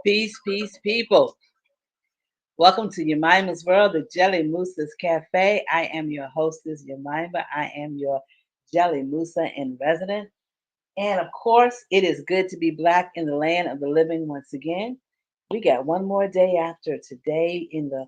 Peace, peace, people. Welcome to Yemima's World, the Jelly Moose's Cafe. I am your hostess, Yemima. I am your Jelly Musa in resident. And of course, it is good to be black in the land of the living once again. We got one more day after today in the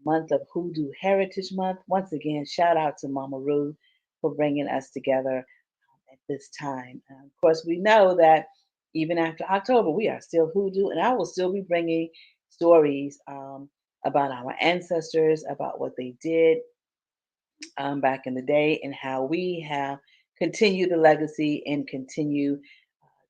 month of Hoodoo Heritage Month. Once again, shout out to Mama Ruth for bringing us together at this time. Of course, we know that even after October, we are still hoodoo, and I will still be bringing stories about our ancestors, about what they did back in the day, and how we have continued the legacy and continue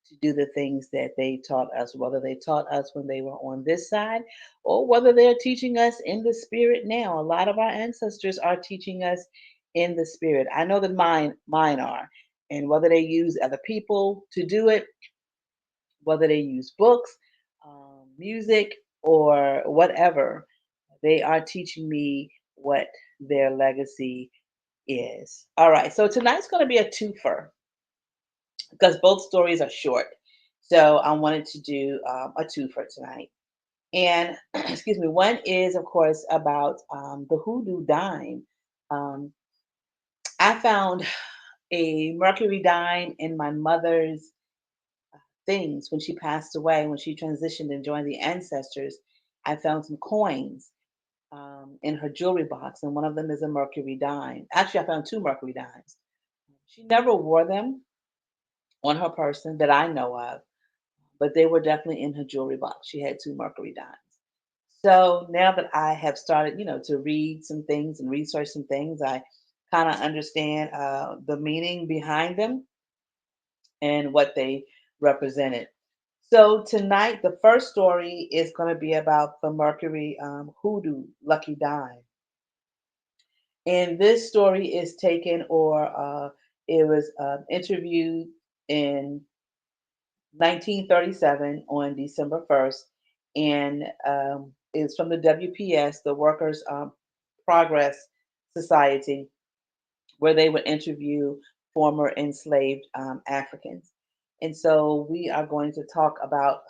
to do the things that they taught us, whether they taught us when they were on this side or whether they're teaching us in the spirit now. A lot of our ancestors are teaching us in the spirit. I know that mine are. And whether they use other people to do it, whether they use books, music, or whatever, they are teaching me what their legacy is. All right, so tonight's going to be a twofer because both stories are short. So I wanted to do a twofer tonight. And excuse me, one is, of course, about the hoodoo dime. Um, I found a mercury dime in my mother's things when she passed away, when she transitioned and joined the ancestors. I found some coins in her jewelry box, and one of them is a mercury dime. Actually, I found two mercury dimes. She never wore them on her person that I know of, but they were definitely in her jewelry box. She had two mercury dimes. So now that I have started, to read some things and research some things, I kind of understand the meaning behind them and what they represented. So tonight, the first story is going to be about the Mercury Hoodoo Lucky Dime. And this story is taken, or it was interviewed in 1937 on December 1st, and is from the WPS, the Workers' Progress Society, where they would interview former enslaved Africans. And so we are going to talk about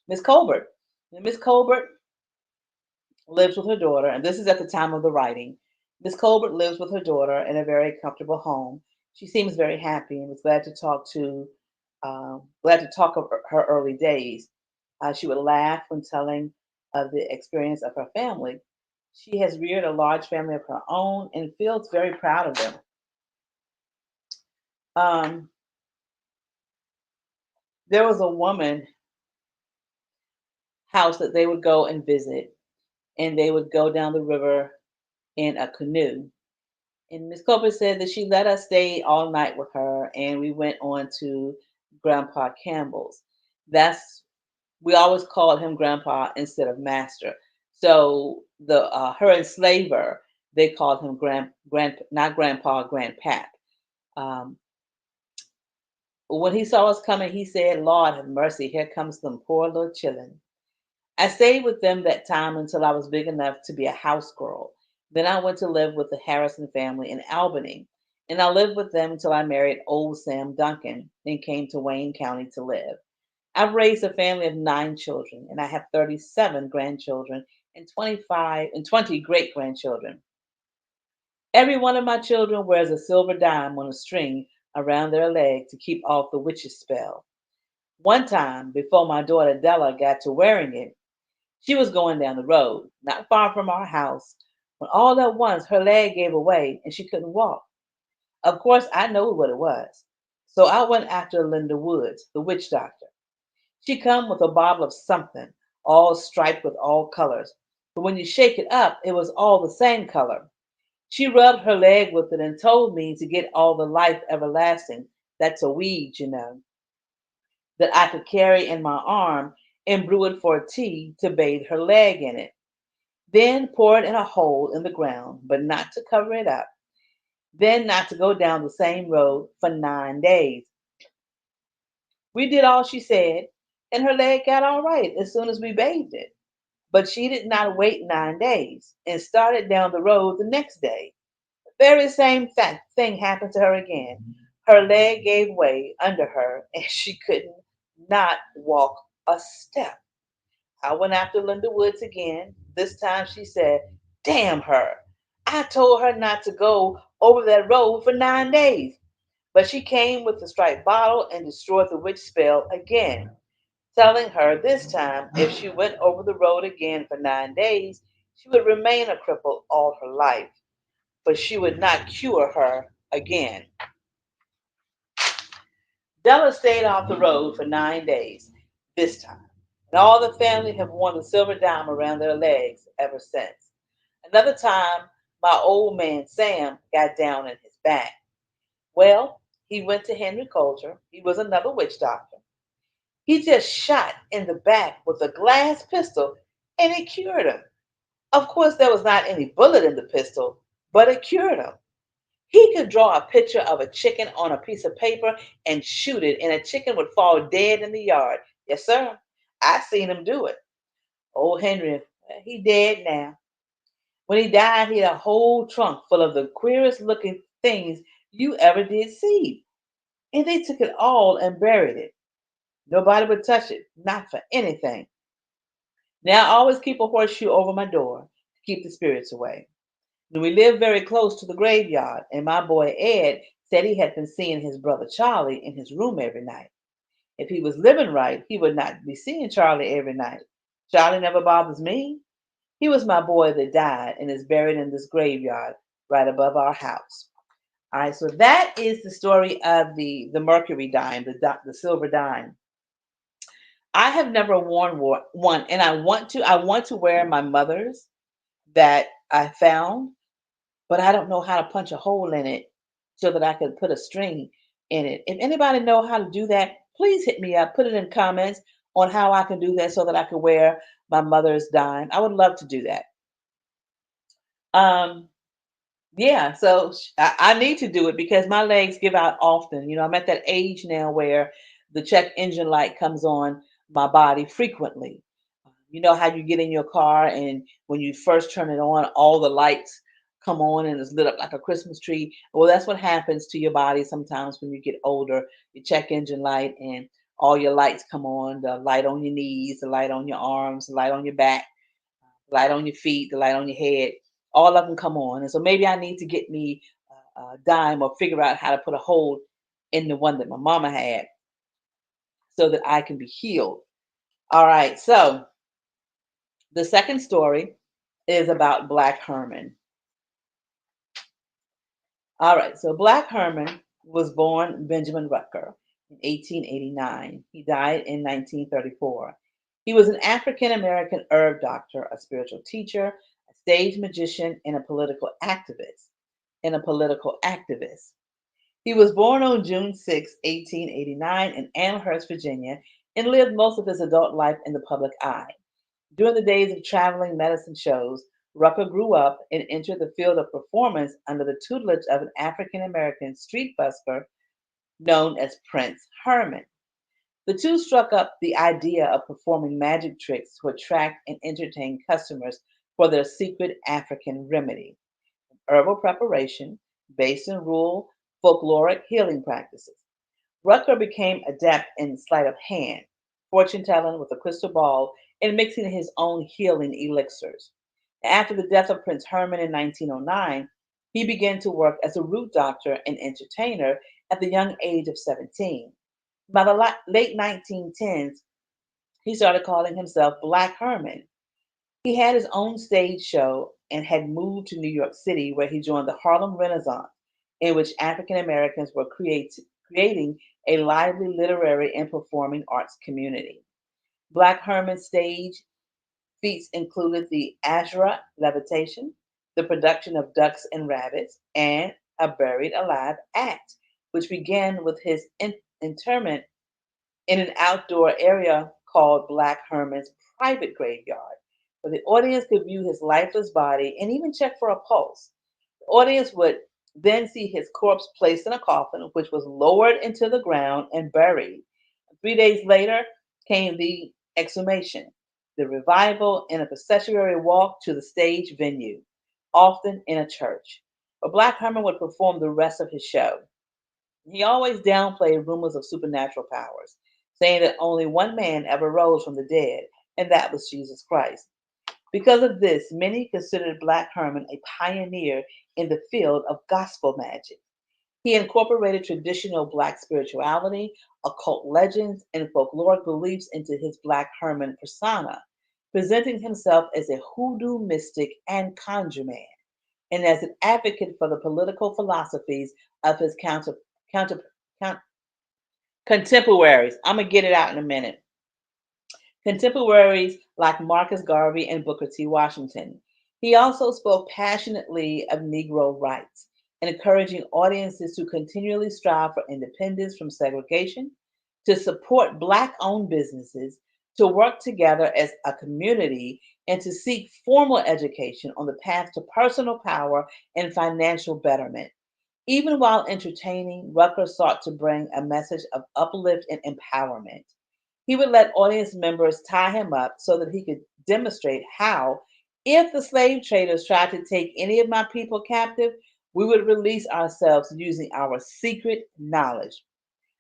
Miss Colbert. And Miss Colbert lives with her daughter, and this is at the time of the writing. Miss Colbert lives with her daughter in a very comfortable home. She seems very happy and was glad to talk of her early days. She would laugh when telling of the experience of her family. She has reared a large family of her own and feels very proud of them. Um, there was a woman house that they would go and visit, and they would go down the river in a canoe. And Miss Cooper said that she let us stay all night with her, and we went on to Grandpa Campbell's. That's We always called him Grandpa instead of Master. So the her enslaver, they called him not Grandpa, Grandpap. Um, when he saw us coming, he said, "Lord have mercy, here comes them poor little children." I stayed with them that time until I was big enough to be a house girl. Then I went to live with the Harrison family in Albany, and I lived with them until I married old Sam Duncan and came to Wayne County to live. I've raised a family of 9 children, and I have 37 grandchildren and 20 great grandchildren. Every one of my children wears a silver dime on a string around their leg to keep off the witch's spell. One time, before my daughter Della got to wearing it, she was going down the road, not far from our house, when all at once her leg gave away and she couldn't walk. Of course, I knew what it was. So I went after Linda Woods, the witch doctor. She come with a bottle of something, all striped with all colors. But when you shake it up, it was all the same color. She rubbed her leg with it and told me to get all the life everlasting. That's a weed, that I could carry in my arm and brew it for tea to bathe her leg in it. Then pour it in a hole in the ground, but not to cover it up. Then not to go down the same road for 9 days. We did all she said, and her leg got all right as soon as we bathed it. But she did not wait 9 days and started down the road the next day. very same thing happened to her again. Her leg gave way under her and she could not walk a step. I went after Linda Woods again. This time she said, "Damn her. I told her not to go over that road for 9 days." But she came with the striped bottle and destroyed the witch spell again, telling her this time if she went over the road again for 9 days, she would remain a cripple all her life, but she would not cure her again. Della stayed off the road for 9 days this time, and all the family have worn the silver dime around their legs ever since. Another time, my old man Sam got down in his back. Well, he went to Henry Coulter. He was another witch doctor. He just shot in the back with a glass pistol and it cured him. Of course, there was not any bullet in the pistol, but it cured him. He could draw a picture of a chicken on a piece of paper and shoot it, and a chicken would fall dead in the yard. Yes, sir. I seen him do it. Old Henry, he dead now. When he died, he had a whole trunk full of the queerest looking things you ever did see. And they took it all and buried it. Nobody would touch it, not for anything. Now I always keep a horseshoe over my door to keep the spirits away. We lived very close to the graveyard, and my boy Ed said he had been seeing his brother Charlie in his room every night. If he was living right, he would not be seeing Charlie every night. Charlie never bothers me. He was my boy that died and is buried in this graveyard right above our house. All right, so that is the story of the mercury dime, the silver dime. I have never worn one, and I want to wear my mother's that I found, but I don't know how to punch a hole in it so that I can put a string in it. If anybody know how to do that, please hit me up. Put it in comments on how I can do that so that I can wear my mother's dime. I would love to do that. Um, yeah, so I need to do it because my legs give out often. I'm at that age now where the check engine light comes on my body frequently. You know how you get in your car and when you first turn it on, all the lights come on and it's lit up like a Christmas tree. Well, that's what happens to your body sometimes when you get older. Your check engine light and all your lights come on, the light on your knees, the light on your arms, the light on your back, light on your feet, the light on your head, all of them come on. And so maybe I need to get me a dime or figure out how to put a hole in the one that my mama had so that I can be healed. All right. So the second story is about Black Herman. All right. So Black Herman was born Benjamin Rucker in 1889. He died in 1934. He was an African American herb doctor, a spiritual teacher, a stage magician, and a political activist. He was born on June 6, 1889, in Amherst, Virginia, and lived most of his adult life in the public eye. During the days of traveling medicine shows, Rucker grew up and entered the field of performance under the tutelage of an African American street busker known as Prince Herman. The two struck up the idea of performing magic tricks to attract and entertain customers for their secret African remedy, herbal preparation based in rural folkloric healing practices. Rucker became adept in sleight of hand, fortune telling with a crystal ball, and mixing his own healing elixirs. After the death of Prince Herman in 1909, he began to work as a root doctor and entertainer at the young age of 17. By the late 1910s, he started calling himself Black Herman. He had his own stage show and had moved to New York City, where he joined the Harlem Renaissance, in which African Americans were creating a lively literary and performing arts community. Black Herman's stage feats included the Ashura levitation, the production of ducks and rabbits, and a buried alive act, which began with his interment in an outdoor area called Black Herman's private graveyard, where the audience could view his lifeless body and even check for a pulse. The audience would then see his corpse placed in a coffin, which was lowered into the ground and buried. 3 days later came the exhumation, the revival, and a processionary walk to the stage venue, often in a church. but Black Herman would perform the rest of his show. He always downplayed rumors of supernatural powers, saying that only one man ever rose from the dead, and that was Jesus Christ. Because of this, many considered Black Herman a pioneer in the field of gospel magic. He incorporated traditional Black spirituality, occult legends, and folkloric beliefs into his Black Herman persona, presenting himself as a hoodoo mystic and conjure man, and as an advocate for the political philosophies of his counter, count, contemporaries. I'm going to get it out in a minute. Contemporaries like Marcus Garvey and Booker T. Washington. He also spoke passionately of Negro rights, encouraging audiences to continually strive for independence from segregation, to support Black owned businesses, to work together as a community, and to seek formal education on the path to personal power and financial betterment. Even while entertaining, Rucker sought to bring a message of uplift and empowerment. He would let audience members tie him up so that he could demonstrate how, if the slave traders tried to take any of my people captive, we would release ourselves using our secret knowledge.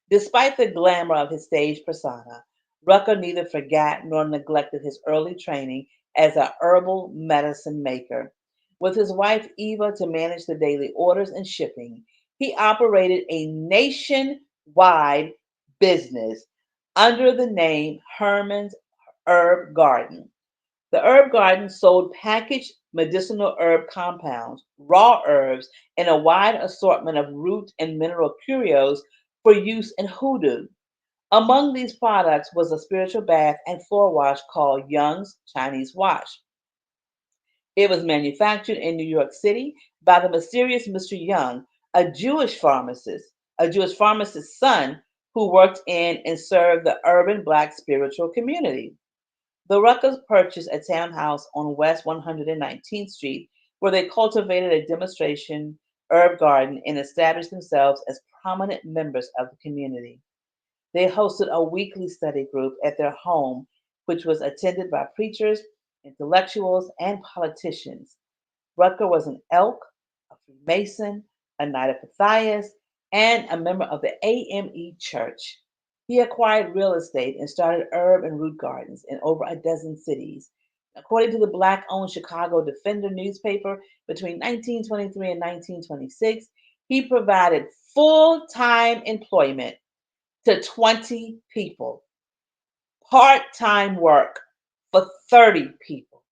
Despite the glamour of his stage persona, Rucker neither forgot nor neglected his early training as a herbal medicine maker. With his wife Eva to manage the daily orders and shipping, he operated a nationwide business under the name Herman's Herb Garden. The herb garden sold packaged medicinal herb compounds, raw herbs, and a wide assortment of root and mineral curios for use in hoodoo. Among these products was a spiritual bath and floor wash called Young's Chinese Wash. It was manufactured in New York City by the mysterious Mr. Young, a Jewish pharmacist's son who worked in and served the urban Black spiritual community. The Ruckers purchased a townhouse on West 119th Street where they cultivated a demonstration herb garden and established themselves as prominent members of the community. They hosted a weekly study group at their home, which was attended by preachers, intellectuals, and politicians. Rucker was an elk, a Freemason, a Knight of Pythias, and a member of the AME Church. He acquired real estate and started herb and root gardens in over a dozen cities. According to the Black owned Chicago Defender newspaper, between 1923 and 1926, he provided full time employment to 20 people, part time work for 30 people.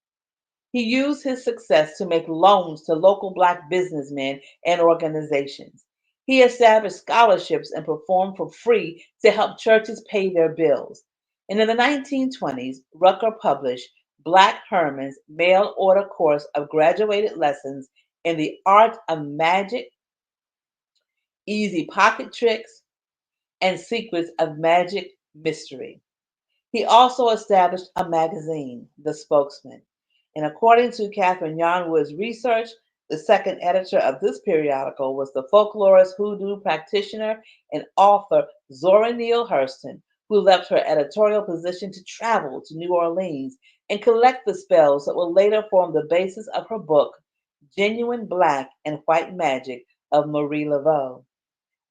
He used his success to make loans to local Black businessmen and organizations. He established scholarships and performed for free to help churches pay their bills. And in the 1920s, Rucker published Black Herman's mail order course of graduated lessons in the art of magic, easy pocket tricks, and secrets of magic mystery. He also established a magazine, The Spokesman. And according to Catherine Yarnwood's research, the second editor of this periodical was the folklorist, hoodoo practitioner, and author Zora Neale Hurston, who left her editorial position to travel to New Orleans and collect the spells that will later form the basis of her book, Genuine Black and White Magic of Marie Laveau.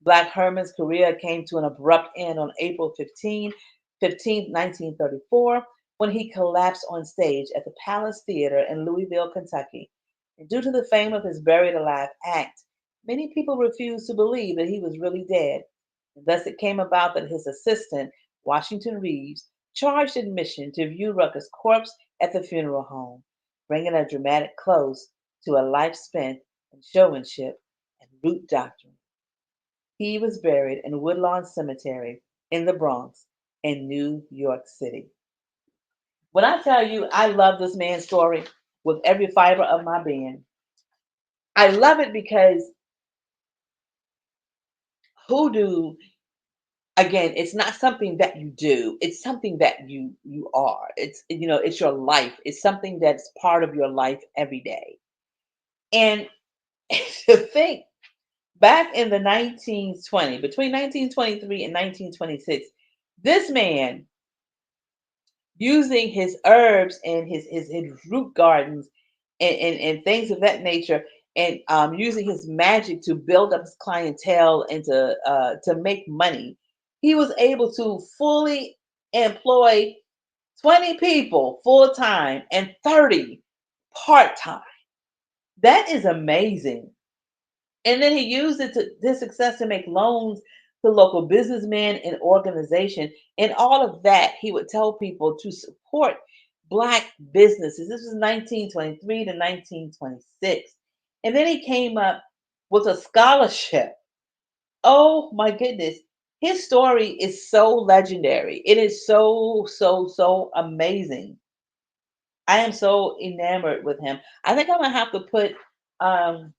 Black Herman's career came to an abrupt end on April 15th, 1934, when he collapsed on stage at the Palace Theater in Louisville, Kentucky. And due to the fame of his Buried Alive act, many people refused to believe that he was really dead. And thus it came about that his assistant, Washington Reeves, charged admission to view Rucker's corpse at the funeral home, bringing a dramatic close to a life spent in showmanship and root doctrine. He was buried in Woodlawn Cemetery in the Bronx in New York City. When I tell you I love this man's story with every fiber of my being, I love it because hoodoo, again, it's not something that you do. It's something that you are. It's your life. It's something that's part of your life every day. And to think back in the 1920, between 1923 and 1926, this man using his herbs and his root gardens and things of that nature and using his magic to build up his clientele and to make money. He was able to fully employ 20 people full time and 30 part time. That is amazing. And then he used it to this success to make loans to local businessmen and organization. And all of that, he would tell people to support Black businesses. This was 1923 to 1926. And then he came up with a scholarship. Oh my goodness. His story is so legendary. It is so, so, so amazing. I am so enamored with him. I think I'm going to have to put um,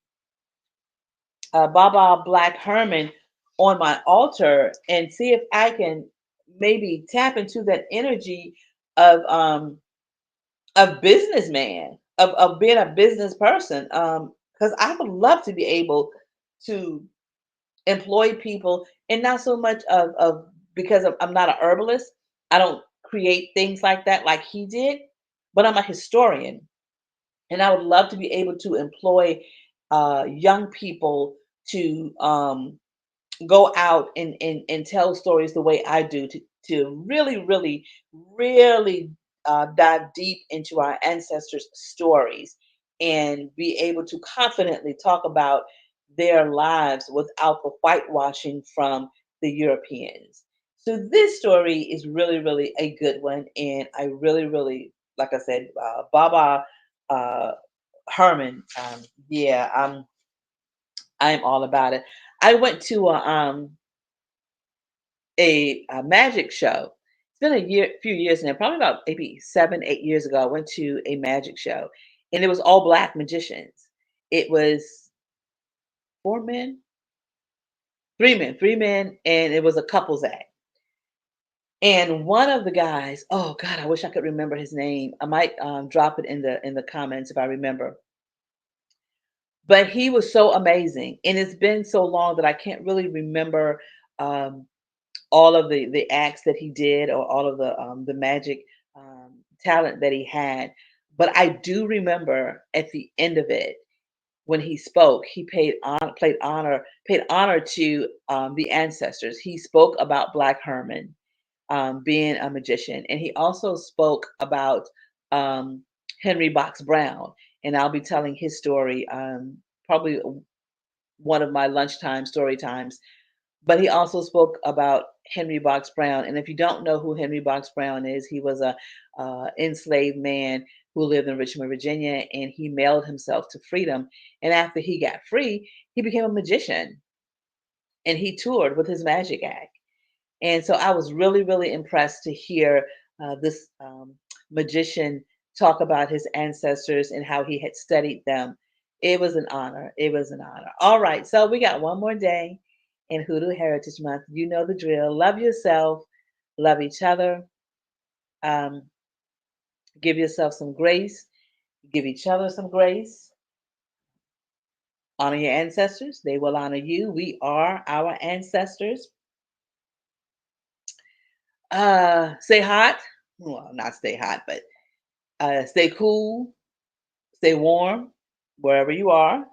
Baba Black Herman on my altar and see if I can maybe tap into that energy of businessman, of being a business person. Because I would love to be able to employ people, and not so much of because I'm not a herbalist. I don't create things like that like he did, but I'm a historian, and I would love to be able to employ young people to go out and tell stories the way I do to really, really, really dive deep into our ancestors' stories and be able to confidently talk about their lives without the whitewashing from the Europeans. So this story is really, really a good one, and I really, really, like I said, Baba uh, Herman. Yeah, I'm all about it. I went to a magic show. It's been few years now, probably about maybe 7, 8 years ago. I went to a magic show, and it was all Black magicians. It was 4 men, 3 men, 3 men, and it was a couples act. And one of the guys, oh God, I wish I could remember his name. I might drop it in the comments if I remember. But he was so amazing, and it's been so long that I can't really remember um, all of the acts that he did or all of the magic talent that he had. But I do remember at the end of it when he spoke, he paid honor to the ancestors. He spoke about Black Herman being a magician, and he also spoke about um, Henry Box Brown. And I'll be telling his story probably one of my lunchtime story times, but he also spoke about Henry Box Brown. And if you don't know who Henry Box Brown is, he was a enslaved man who lived in Richmond, Virginia, and he mailed himself to freedom. And after he got free, he became a magician and he toured with his magic act. And so I was really, really impressed to hear this magician talk about his ancestors and how he had studied them. It was an honor. It was an honor. All right. So we got one more day in Hoodoo Heritage Month. You know the drill. Love yourself, love each other, um, give yourself some grace, give each other some grace. Honor your ancestors. They will honor you. We are our ancestors. Stay hot. Well, not stay hot, but stay cool, stay warm wherever you are.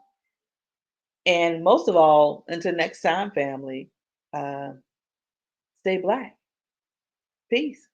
And most of all, until next time, family, uh, stay Black. Peace.